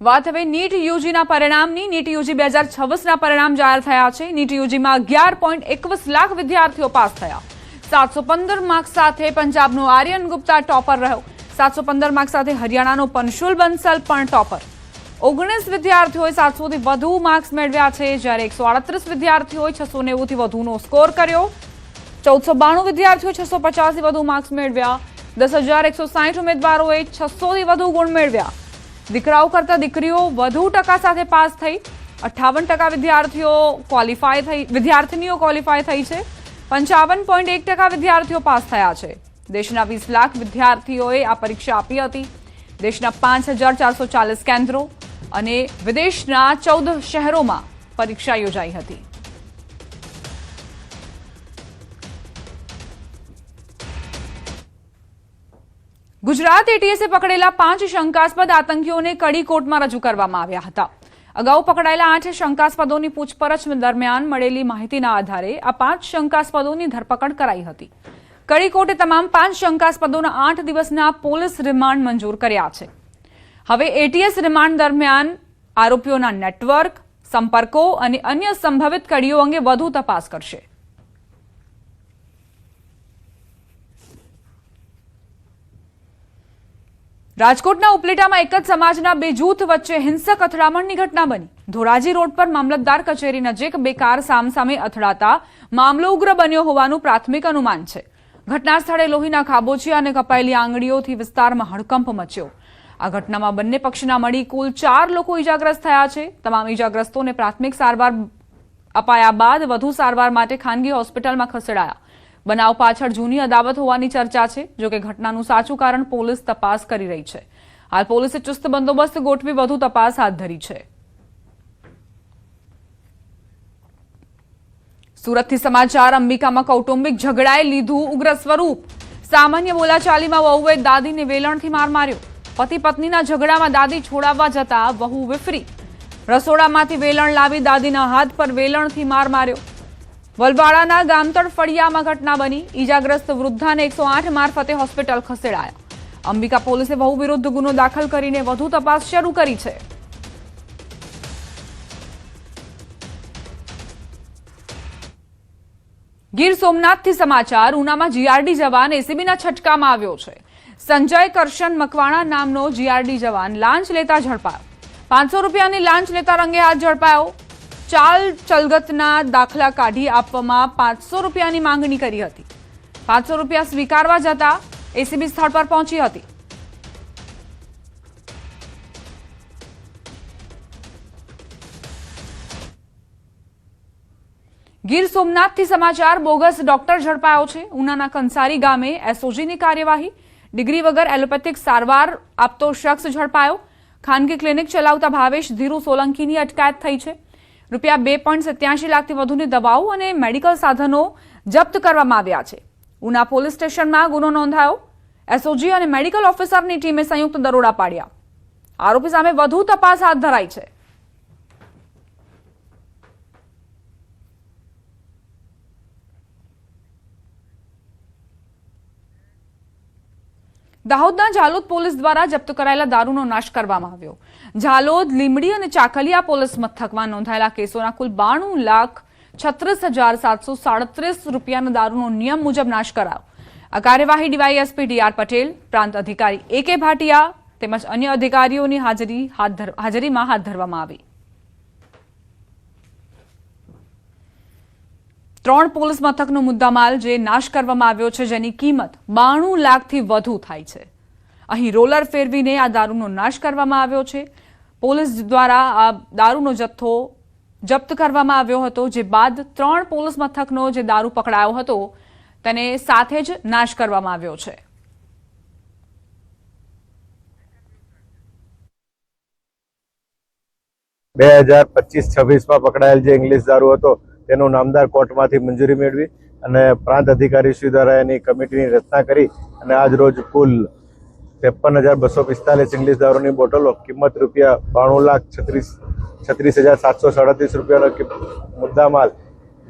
વાત હવે નીટ યુજીના પરિણામની। નીટ યુજી 2026ના પરિણામ જાહેર થયા છે। નીટ યુજીમાં 11.21 લાખ વિદ્યાર્થીઓ પાસ થયા। 715 માર્ક્સ સાથે પંજાબનો આર્યન ગુપ્તા ટોપર રહ્યો। 715 માર્ક્સ સાથે હરિયાણાનો પંશુલ બંસલ પણ ટોપર। 19 વિદ્યાર્થીઓએ 700 થી વધુ માર્ક્સ મેળવ્યા છે, જ્યારે 138 વિદ્યાર્થીઓએ 690 થી વધુનો સ્કોર કર્યો। 1492 વિદ્યાર્થીઓએ 650 થી વધુ માર્ક્સ મેળવ્યા। 10,160 ઉમેદવારોએ 600 થી વધુ ગુણ મેળવ્યા। દીકરાઓ કરતા દીકરીઓ વધુ ટકા સાથે પાસ થઈ। 58% વિદ્યાર્થીનીઓ ક્વોલિફાય થઈ છે। 55.1% વિદ્યાર્થીઓ પાસ થયા છે। દેશના 20 લાખ વિદ્યાર્થીઓએ આ પરીક્ષા આપી હતી। દેશના 5,440 કેન્દ્રો અને વિદેશના 14 શહેરોમાં પરીક્ષા યોજાઈ હતી। ગુજરાત એટીએસે પકડેલા 5 શંકાસ્પદ આતંકીઓને કડી કોર્ટમાં રજૂ કરવામાં આવ્યા હતા। અગાઉ પકડાયેલા 8 શંકાસ્પદોની પૂછપરછ દરમિયાન મળેલી માહિતીના આધારે આ 5 શંકાસ્પદોની ધરપકડ કરાઈ હતી। કડી કોર્ટે તમામ 5 શંકાસ્પદોના 8 દિવસના પોલીસ રિમાન્ડ મંજૂર કર્યા છે। હવે એટીએસ રિમાન્ડ દરમિયાન આરોપીઓના નેટવર્ક, સંપર્કો અને અન્ય સંભવિત કડીઓ અંગે વધુ તપાસ કરશે। રાજકોટના ઉપલેટામાં એક જ સમાજના 2 જૂથ વચ્ચે હિંસક અથડામણની ઘટના બની। ધોરાજી રોડ પર મામલતદાર કચેરી નજીક 2 કાર સામસામે અથડાતા મામલો ઉગ્ર બન્યો હોવાનું પ્રાથમિક અનુમાન છે। ઘટના સ્થળે લોહીના ખાબોચિયા અને કપાયેલી આંગળીઓથી વિસ્તારમાં હડકંપ મચ્યો। આ ઘટનામાં બંને પક્ષના મળી કુલ 4 લોકો ઇજાગ્રસ્ત થયા છે। તમામ ઇજાગ્રસ્તોને પ્રાથમિક સારવાર અપાયા બાદ વધુ સારવાર માટે ખાનગી હોસ્પિટલમાં ખસેડાયા। બનાવ પાછળ જૂની અદાવત હોવાની ચર્ચા છે। જોકે ઘટનાનું સાચું કારણ પોલીસ તપાસ કરી રહી છે। હાલ પોલીસે ચુસ્ત બંદોબસ્ત ગોઠવી વધુ તપાસ હાથ ધરી છે। સુરતથી સમાચાર। અંબિકામાં કૌટુંબિક ઝઘડાએ લીધું ઉગ્ર સ્વરૂપ। સામાન્ય બોલાચાલીમાં વહુએ દાદીને વેલણથી માર માર્યો। પતિ પત્નીના ઝઘડામાં દાદી છોડાવવા જતા વહુ વિફરી। રસોડામાંથી વેલણ લાવી દાદીના હાથ પર વેલણથી માર માર્યો। વલવાડાના ગામતળ ફળિયામાં ઘટના બની। ઈજાગ્રસ્ત વૃદ્ધાને 108 મારફતે હોસ્પિટલ ખસેડાયા। અંબિકા પોલીસે વહુ વિરુદ્ધ ગુનો દાખલ કરીને વધુ તપાસ શરૂ કરી છે। ગીર સોમનાથથી સમાચાર। ઉનામાં જીઆરડી જવાન એસીબીના છટકામાં આવ્યો છે। સંજય કરશન મકવાણા નામનો જીઆરડી જવાન લાંચ લેતા ઝડપાયો। 500 રૂપિયાની લાંચ લેતા રંગે હાથ ઝડપાયો। ચાલ ચલગતના દાખલા કાઢી આપવામાં 500 રૂપિયાની માંગણી કરી હતી। 500 રૂપિયા સ્વીકારવા જતા એસીબી સ્થળ પર પહોંચી હતી। ગીર સોમનાથથી સમાચાર। બોગસ ડોક્ટર ઝડપાયો છે। ઉનાના કંસારી ગામે એસઓજીની કાર્યવાહી। ડિગ્રી વગર એલોપેથિક સારવાર આપતો શખ્સ ઝડપાયો। ખાનગી ક્લિનિક ચલાવતા ભાવેશ ધીરુ સોલંકીની અટકાયત થઈ છે। રૂપિયા 2.87 લાખથી વધુની દવાઓ અને મેડિકલ સાધનો જપ્ત કરવામાં આવ્યા છે। ઉના પોલીસ સ્ટેશનમાં ગુનો નોંધાયો। એસઓજી અને મેડિકલ ઓફિસરની ટીમે સંયુક્ત દરોડા પાડ્યા। આરોપી સામે વધુ તપાસ હાથ ધરાઈ છે। દાહોદના ઝાલોદ પોલીસ દ્વારા જપ્ત કરાયેલા દારૂનો નાશ કરવામાં આવ્યો। ઝાલોદ, લીંબડી અને ચાકલિયા પોલીસ મથકમાં નોંધાયેલા કેસોના કુલ 92,36,737 રૂપિયાના દારૂનો નિયમ મુજબ નાશ કરાયો। આ કાર્યવાહી ડીવાયએસપી ડીઆર પટેલ, પ્રાંત અધિકારી એકે ભાટિયા તેમજ અન્ય અધિકારીઓની હાજરીમાં હાથ ધરવામાં આવી। 3 પોલીસ મથકનો મુદ્દામાલ જે નાશ કરવામાં આવ્યો છે, જેની કિંમત 92 લાખથી વધુ થાય છે। અહીં રોલર ફેરવીને આ દારૂનો નાશ કરવામાં આવ્યો છે। પોલીસ દ્વારા આ દારૂનો જથ્થો જપ્ત કરવામાં આવ્યો હતો, જે બાદ 3 પોલીસ મથકનો જે દારૂ પકડાયો હતો તેને સાથે જ નાશ કરવામાં આવ્યો છે। બે 2025-26માં પકડાયેલ જે ઇંગ્લિશ દારૂ હતો તેનું નામદાર કોર્ટમાંથી મંજૂરી મેળવી અને પ્રાંત અધિકારી શ્રી દ્વારા એની કમિટીની રચના કરી અને આજ રોજ કુલ 53,245 ઇંગ્લિશ દારૂની બોટલો કિંમત રૂપિયા 92,36,737 રૂપિયાનો મુદ્દામાલ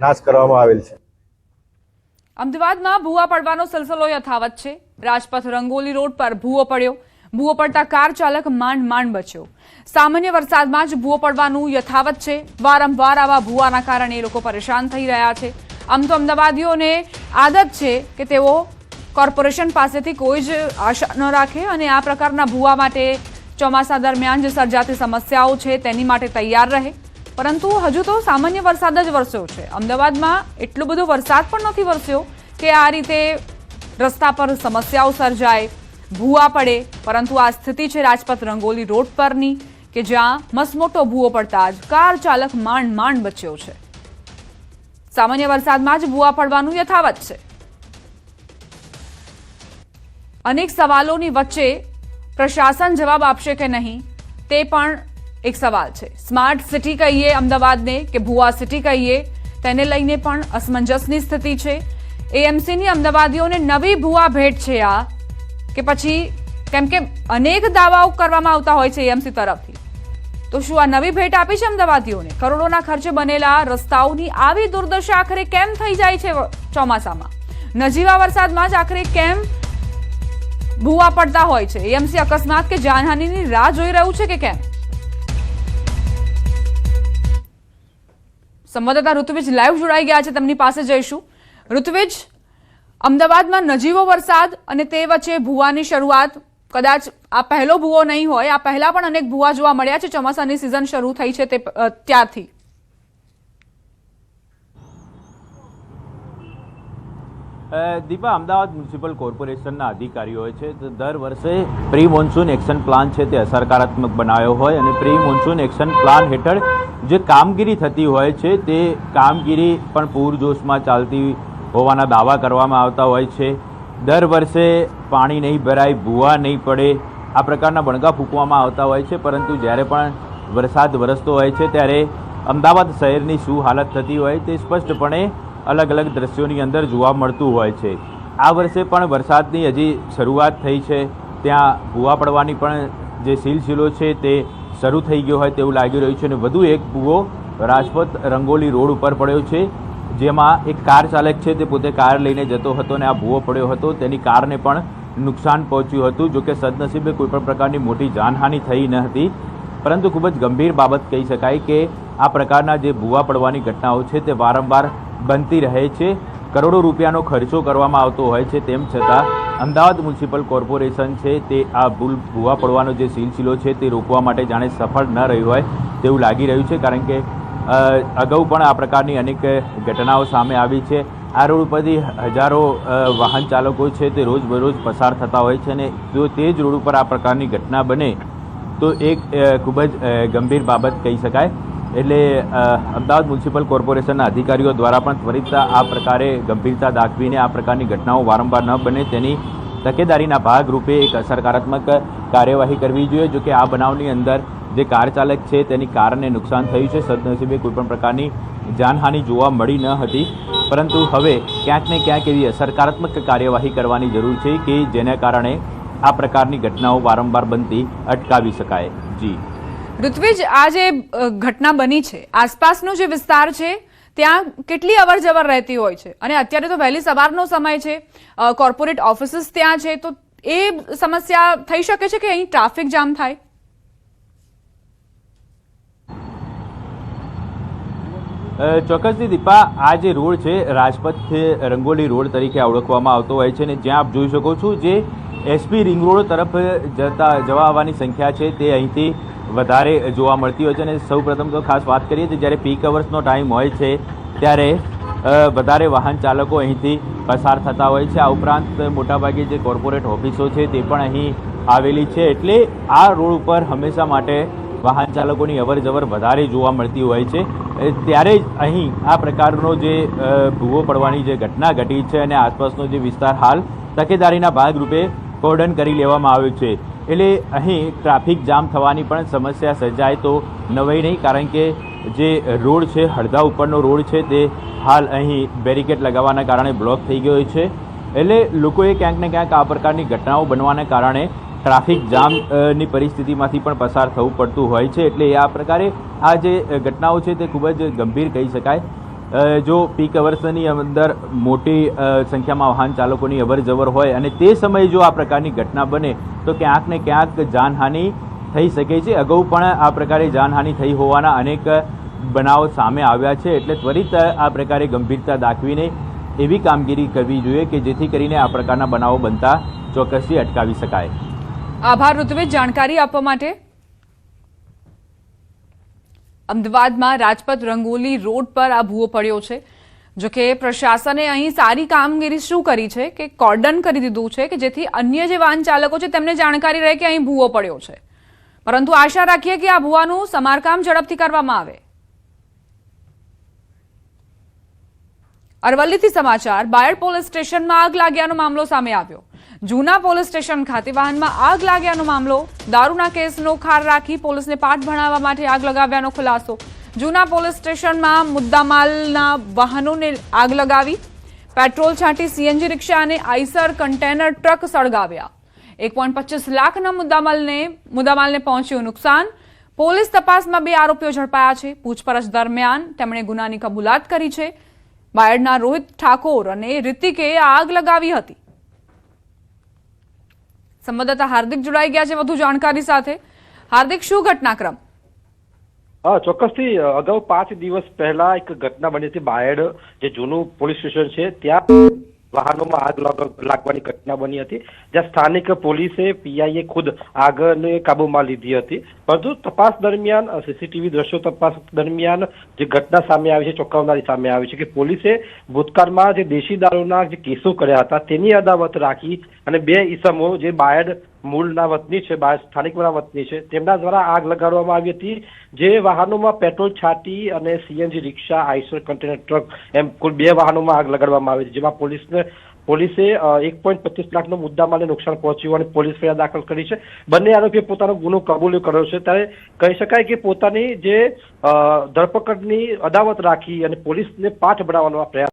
નાશ કરવામાં આવેલ છે। અમદાવાદમાં ભૂવા પડવાનો સિલસિલો યથાવત છે। રાજપથ રંગોલી રોડ પર ભૂવો પડ્યો। ભૂવો પડતા કાર ચાલક માંડ માંડ બચ્યો. સામાન્ય વરસાદમાં જ ભૂવો પડવાનું યથાવત છે. વારંવાર આવા ભૂવાના કારણે લોકો પરેશાન થઈ રહ્યા છે. આમ તો અમદાવાદીઓને આદત છે કે તેઓ કોર્પોરેશન પાસેથી કોઈ જ આશા ન રાખે અને આ પ્રકારના ભૂવા માટે ચોમાસા દરમિયાન જે સર્જાતી સમસ્યાઓ છે તેની માટે તૈયાર રહે. પરંતુ હજુ તો સામાન્ય વરસાદ જ વરસ્યો છે. અમદાવાદમાં એટલો બધો વરસાદ પણ નથી વરસ્યો કે આ રીતે રસ્તા પર સમસ્યાઓ સર્જાય, ભૂવા પડે. પરંતુ આ સ્થિતિ છે રાજપથ રંગોલી રોડ પરની કે જ્યાં મસમોટો ભૂવો પડતા જ કાર ચાલક માંડ માંડ બચ્યો છે. સામાન્ય વરસાદમાં જ ભૂવા પડવાનું યથાવત છે. અનેક સવાલોની વચ્ચે પ્રશાસન જવાબ આપશે કે નહીં તે પણ એક સવાલ છે. સ્માર્ટ સિટી કહીએ અમદાવાદને કે ભૂવા સિટી કહીએ, તેને લઈને પણ અસમંજસની સ્થિતિ છે. એએમસીની અમદાવાદીઓને નવી ભૂવા ભેટ છે આ કે પછી, કેમ કે અનેક દાવાઓ કરવામાં આવતા હોય છે એએમસી તરફથી, તો શું આ નવી ભેટ આપી છે અમદાવાદીઓને? કરોડોના ખર્ચે બનેલા રસ્તાઓની આવી દુર્દશા આખરે કેમ થઈ જાય છે ચોમાસામાં? નજીવા વરસાદમાં જ આખરે કેમ ભૂવા પડતા હોય છે? એએમસી અકસ્માત કે જાનહાનિની રાહ જોઈ રહ્યું છે કે કેમ? સંવાદદાતા ઋત્વિજ લાઈવ જોડાઈ ગયા છે, તેમની પાસે જઈશું. ઋત્વિજ, અમદાવાદમાં નજીવો વરસાદ અને તે વચ્ચે ભૂવાની શરૂઆત, કદાચ આ પહેલો ભૂવો નહીં હોય, આ પહેલા પણ અનેક ભૂવા જોવા મળ્યા છે ચોમાસાની સિઝન શરૂ થઈ છે તે ત્યારથી. દીપા, અમદાવાદ મ્યુનિસિપલ કોર્પોરેશનના અધિકારીઓએ છે તો દર વર્ષે પ્રી મોન્સૂન એક્શન પ્લાન છે તે અસરકારાત્મક બનાવ્યો હોય અને પ્રી મોન્સૂન એક્શન પ્લાન હેઠળ જે કામગીરી થતી હોય છે તે કામગીરી પણ પૂરજોશમાં ચાલતી હોવાના દાવા કરવામાં આવતા હોય છે. દર વર્ષે પાણી નહીં ભરાય, ભૂવા નહીં પડે, આ પ્રકારના બણગા ફૂંકવામાં આવતા હોય છે. પરંતુ જ્યારે પણ વરસાદ વરસતો હોય છે ત્યારે અમદાવાદ શહેરની શું હાલત થતી હોય તે સ્પષ્ટપણે અલગ અલગ દ્રશ્યોની અંદર જોવા મળતું હોય છે. આ વર્ષે પણ વરસાદની હજી શરૂઆત થઈ છે, ત્યાં ભૂવા પડવાની પણ જે સિલસિલો છે તે શરૂ થઈ ગયો હોય તેવું લાગી રહ્યું છે. અને વધુ એક ભૂવો રાજપથ રંગોલી રોડ ઉપર પડ્યો છે, જેમાં એક કાર ચાલક છે તે પોતે કાર લઈને જતો હતો અને આ ભૂવો પડ્યો હતો. તેની કારને પણ નુકસાન પહોંચ્યું હતું. જોકે સદનસીબે કોઈપણ પ્રકારની મોટી જાનહાનિ થઈ ન હતી, પરંતુ ખૂબ જ ગંભીર બાબત કહી શકાય કે આ પ્રકારના જે ભૂવા પડવાની ઘટનાઓ છે તે વારંવાર બનતી રહે છે. કરોડો રૂપિયાનો ખર્ચો કરવામાં આવતો હોય છે, તેમ છતાં અમદાવાદ મ્યુનિસિપલ કોર્પોરેશન છે તે આ ભૂવા પડવાનો જે સિલસિલો છે તે રોકવા માટે જાણે સફળ ન રહ્યું હોય તેવું લાગી રહ્યું છે. કારણ કે અગાઉ પણ આ પ્રકારની અનેક ઘટનાઓ સામે આવી છે. આ રોડ ઉપરથી હજારો વાહન ચાલકો છે તે રોજબરોજ પસાર થતા હોય છે અને જો તે જ રોડ ઉપર આ પ્રકારની ઘટના બને તો એક ખૂબ જ ગંભીર બાબત કહી શકાય. એટલે અમદાવાદ મ્યુનિસિપલ કોર્પોરેશનના અધિકારીઓ દ્વારા પણ ત્વરિત આ પ્રકારે ગંભીરતા દાખવીને આ પ્રકારની ઘટનાઓ વારંવાર ન બને તેની તકેદારીના ભાગરૂપે એક અસરકારાત્મક કાર્યવાહી કરવી જોઈએ. જો કે આ બનાવની અંદર જે કાર ચાલક છે તેની કારને નુકસાન થયું છે. સદનસીબે કોઈપણ પ્રકારની જાનહાનિ જોવા મળી ન હતી, પરંતુ હવે ક્યાંક ને ક્યાંક એવી અસરકારાત્મક કાર્યવાહી કરવાની જરૂર છે કે જેના કારણે આ પ્રકારની ઘટનાઓ વારંવાર બનતી અટકાવી શકાય. જી ઋત્વિજ, આ જે ઘટના બની છે, આસપાસનો જે વિસ્તાર છે ત્યાં કેટલી અવર જવર રહેતી હોય છે? અને અત્યારે તો વહેલી સવારનો સમય છે, કોર્પોરેટ ઓફિસીસ ત્યાં છે, તો એ સમસ્યા થઈ શકે છે કે અહીં ટ્રાફિક જામ થાય? ચોક્કસથી દીપા, આ જે રોડ છે રાજપથ રંગોલી રોડ તરીકે ઓળખવામાં આવતો હોય છે અને જ્યાં આપ જોઈ શકો છો જે એસપી રિંગ રોડ તરફ જવા આવવાની સંખ્યા છે તે અહીંથી વધારે જોવા મળતી હોય છે. અને સૌપ્રથમ તો ખાસ વાત કરીએ તો જ્યારે પીક અવર્સનો ટાઈમ હોય છે ત્યારે વધારે વાહન ચાલકો અહીંથી પસાર થતા હોય છે. આ ઉપરાંત મોટાભાગે જે કોર્પોરેટ ઓફિસો છે તે પણ અહીં આવેલી છે, એટલે આ રોડ ઉપર હંમેશા માટે વાહન ચાલકોની અવર જવર વધારે જોવા મળતી હોય છે. ત્યારે જ અહીં આ પ્રકારનો જે ભૂવો પડવાની જે ઘટના ઘટી છે અને આસપાસનો જે વિસ્તાર હાલ તકેદારીના ભાગરૂપે કોર્ડન કરી લેવામાં આવ્યો છે. એટલે અહીં ટ્રાફિક જામ થવાની પણ સમસ્યા સર્જાય તો નવાઈ નહીં, કારણ કે જે રોડ છે હળદા ઉપરનો રોડ છે તે હાલ અહીં બેરિકેડ લગાવવાના કારણે બ્લોક થઈ ગયો છે. એટલે લોકોએ ક્યાંક ને ક્યાંક આ પ્રકારની ઘટનાઓ બનવાના કારણે ટ્રાફિક જામની પરિસ્થિતિમાંથી પણ પસાર થવું પડતું હોય છે. એટલે આ પ્રકારે આ જે ઘટનાઓ છે તે ખૂબ જ ગંભીર કહી શકાય. જો પીક અવર્સની અંદર મોટી સંખ્યામાં વાહન ચાલકોની અવરજવર હોય અને તે સમયે જો આ પ્રકારની ઘટના બને તો ક્યાંક ને ક્યાંક જાનહાનિ થઈ શકે છે. અગાઉ પણ આ પ્રકારે જાનહાનિ થઈ હોવાના અનેક બનાવો સામે આવ્યા છે. એટલે ત્વરિત આ પ્રકારે ગંભીરતા દાખવીને એવી કામગીરી કરવી જોઈએ કે જેથી કરીને આ પ્રકારના બનાવો બનતા ચોક્કસથી અટકાવી શકાય. આભાર ઋત્વિજ જાણકારી આપવા માટે. અમદાવાદમાં રાજપથ રંગોલી રોડ પર આ ભૂવો પડ્યો છે. જોકે પ્રશાસને અહીં સારી કામગીરી શું કરી છે કે કોર્ડન કરી દીધું છે કે જેથી અન્ય જે વાહન ચાલકો છે તેમને જાણકારી રહે કે અહીં ભૂવો પડ્યો છે. પરંતુ આશા રાખીએ કે આ ભૂવાનું સમારકામ ઝડપથી કરવામાં આવે. અરવલ્લીથી સમાચાર. બાયડ પોલીસ સ્ટેશનમાં આગ લાગ્યાનો મામલો સામે આવ્યો. જૂના પોલીસ સ્ટેશન ખાતે વાહનમાં આગ લાગ્યાનો મામલો. દારૂના કેસનો ખાર રાખી પોલીસને પાઠ ભણાવવા માટે આગ લગાવ્યાનો ખુલાસો. જૂના પોલીસ સ્ટેશનમાં મુદ્દામાલના વાહનોને આગ લગાવી. પેટ્રોલ છાંટી સીએનજી રિક્ષા અને આઈસર કન્ટેનર ટ્રક સળગાવ્યા. 1.25 લાખના મુદ્દામાલને પહોંચ્યું નુકસાન. પોલીસ તપાસમાં 2 આરોપીઓ ઝડપાયા છે. પૂછપરછ દરમિયાન તેમણે ગુનાની કબૂલાત કરી છે. બાયડના રોહિત ઠાકોર અને રિતિકે આગ લગાવી હતી. સંવાદદાતા હાર્દિક જોડાઈ ગયા છે વધુ જાણકારી સાથે. હાર્દિક, શું ઘટનાક્રમ? ચોક્કસથી અગાઉ 5 દિવસ પહેલા એક ઘટના બની હતી. બાયડ જે જૂનું પોલીસ સ્ટેશન છે ત્યાં વાહનોમાં આગ લાગવાની ઘટના બની હતી, જ્યાં સ્થાનિક પોલીસે પીઆઈએ ખુદ આગને કાબુમાં લીધી હતી. પરંતુ તપાસ દરમિયાન સીસીટીવી દ્રશ્યો તપાસ દરમિયાન જે ઘટના સામે આવી છે ચોંકાવનારી સામે આવી છે કે પોલીસે ભૂતકાળમાં જે દેશી દારૂના જે કેસો કર્યા હતા તેની અદાવત રાખી અને 2 ઈસમો જે બાયડ મૂળના વતની છે, સ્થાનિકના વતની છે, તેમના દ્વારા આગ લગાડવામાં આવી હતી. જે વાહનોમાં પેટ્રોલ છાંટી અને સીએનજી રિક્ષા, આઈસર કન્ટેનર ટ્રક એમ કુલ 2 વાહનોમાં આગ લગાડવામાં આવી હતી, જેમાં પોલીસે 1.25 લાખનો મુદ્દામાલને નુકસાન પહોંચ્યું અને પોલીસ ફરિયાદ દાખલ કરી છે. બંને આરોપીએ પોતાનો ગુનો કબૂલ્યો કર્યો છે. ત્યારે કહી શકાય કે પોતાની જે ધરપકડની અદાવત રાખી અને પોલીસને પાઠ ભણાવવાનો પ્રયાસ